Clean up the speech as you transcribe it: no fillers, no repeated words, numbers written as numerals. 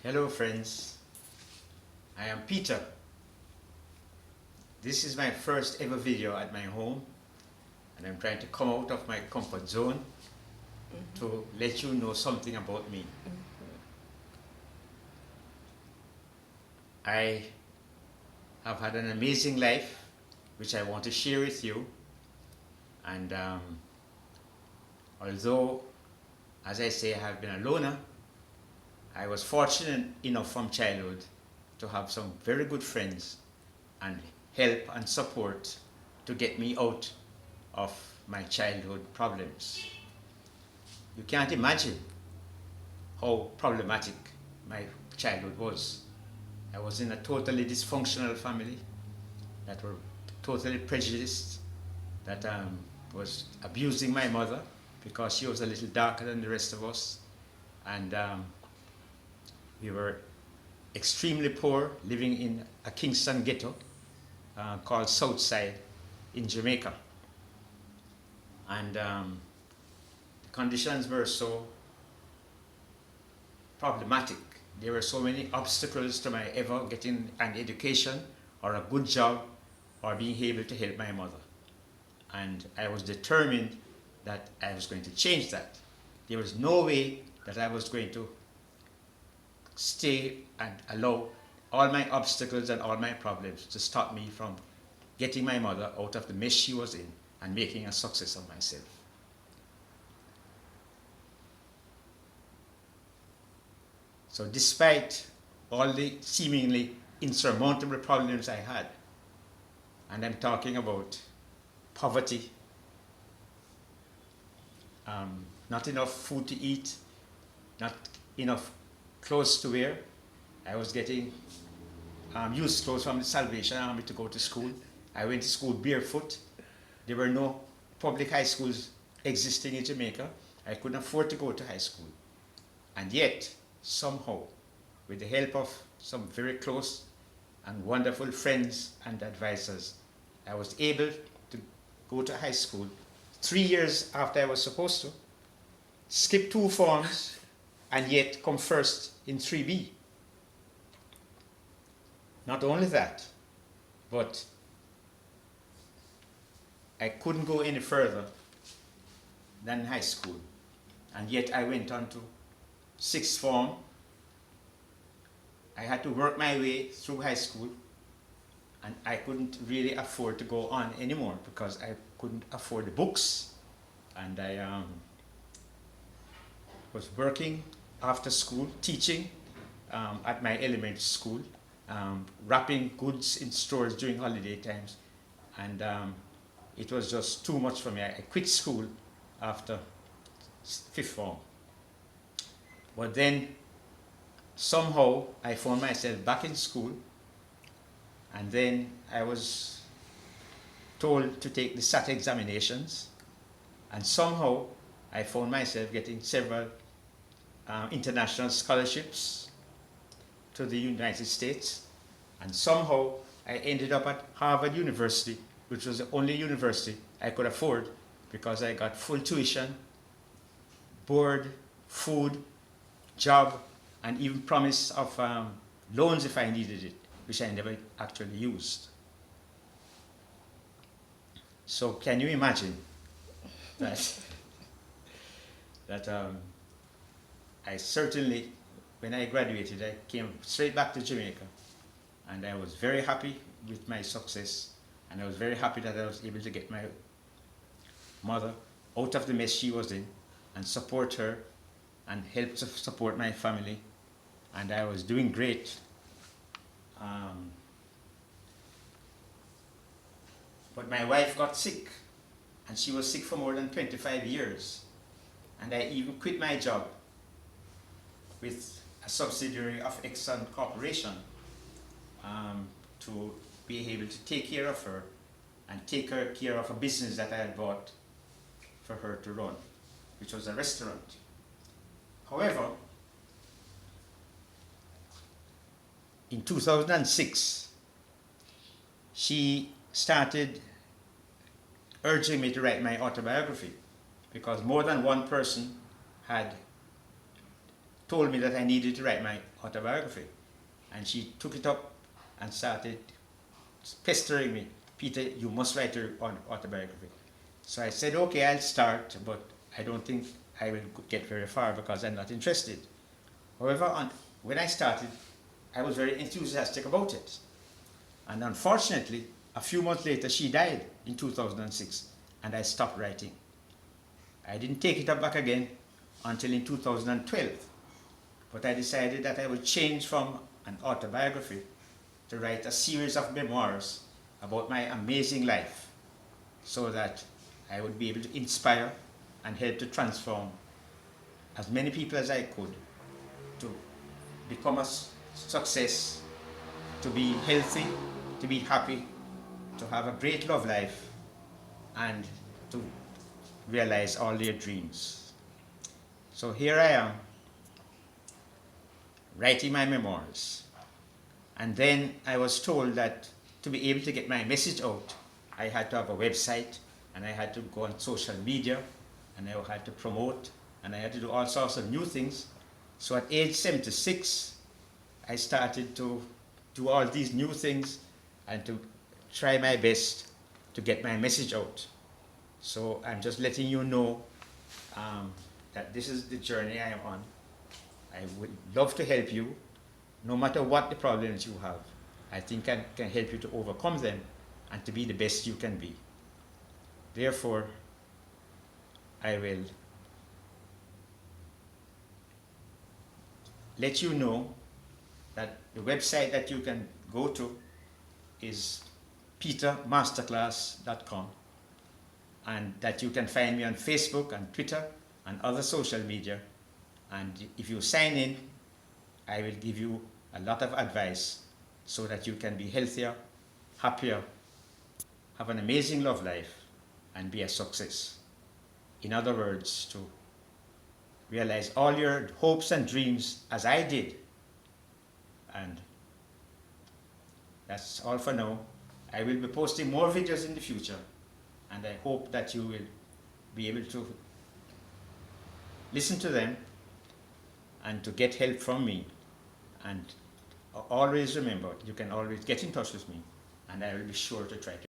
Hello friends, I am Peter. This is my first ever video at my home and I'm trying to come out of my comfort zone to let you know something about me. I have had an amazing life which I want to share with you, and although, as I say, I have been a loner, I was fortunate enough from childhood to have some very good friends and help and support to get me out of my childhood problems. You can't imagine how problematic my childhood was. I was in a totally dysfunctional family that were totally prejudiced, that was abusing my mother because she was a little darker than the rest of us, and we were extremely poor, living in a Kingston ghetto called Southside in Jamaica. And the conditions were so problematic. There were so many obstacles to my ever getting an education or a good job or being able to help my mother. And I was determined that I was going to change that. There was no way that I was going to stay and allow all my obstacles and all my problems to stop me from getting my mother out of the mess she was in and making a success of myself. So despite all the seemingly insurmountable problems I had, and I'm talking about poverty, not enough food to eat, not enough clothes to wear. I was getting used clothes from the Salvation Army to go to school. I went to school barefoot. There were no public high schools existing in Jamaica. I couldn't afford to go to high school. And yet, somehow, with the help of some very close and wonderful friends and advisors, I was able to go to high school 3 years after I was supposed to, skip 2 forms, and yet come first in 3B. Not only that, but I couldn't go any further than high school, and yet I went on to 6th form. I had to work my way through high school, and I couldn't really afford to go on anymore because I couldn't afford the books, and I was working after school, teaching at my elementary school, wrapping goods in stores during holiday times, and it was just too much for me. I quit school after 5th form. But then somehow I found myself back in school, and then I was told to take the SAT examinations, and somehow I found myself getting several international scholarships to the United States, and somehow I ended up at Harvard University, which was the only university I could afford because I got full tuition, board, food, job, and even promise of loans if I needed it, which I never actually used. So can you imagine that I certainly, when I graduated, I came straight back to Jamaica, and I was very happy with my success, and I was very happy that I was able to get my mother out of the mess she was in and support her and help to support my family, and I was doing great. But my wife got sick, and she was sick for more than 25 years, and I even quit my job with a subsidiary of Exxon Corporation to be able to take care of her and take care of a business that I had bought for her to run, which was a restaurant. However, in 2006, she started urging me to write my autobiography because more than one person had told me that I needed to write my autobiography. And she took it up and started pestering me. Peter, you must write your autobiography. So I said, okay, I'll start, but I don't think I will get very far because I'm not interested. However, when I started, I was very enthusiastic about it. And unfortunately, a few months later, she died in 2006, and I stopped writing. I didn't take it up back again until in 2012. But I decided that I would change from an autobiography to write a series of memoirs about my amazing life, so that I would be able to inspire and help to transform as many people as I could to become a success, to be healthy, to be happy, to have a great love life, and to realize all their dreams. So here I am, writing my memoirs. And then I was told that to be able to get my message out, I had to have a website, and I had to go on social media, and I had to promote, and I had to do all sorts of new things. So at age 76, I started to do all these new things and to try my best to get my message out. So I'm just letting you know that this is the journey I am on. I would love to help you, no matter what the problems you have. I think I can help you to overcome them and to be the best you can be. Therefore, I will let you know that the website that you can go to is petermasterclass.com, and that you can find me on Facebook and Twitter and other social media. And if you sign in, I will give you a lot of advice so that you can be healthier, happier, have an amazing love life, and be a success. In other words, to realize all your hopes and dreams as I did. And that's all for now. I will be posting more videos in the future, and I hope that you will be able to listen to them and to get help from me. And always remember, you can always get in touch with me, and I will be sure to try to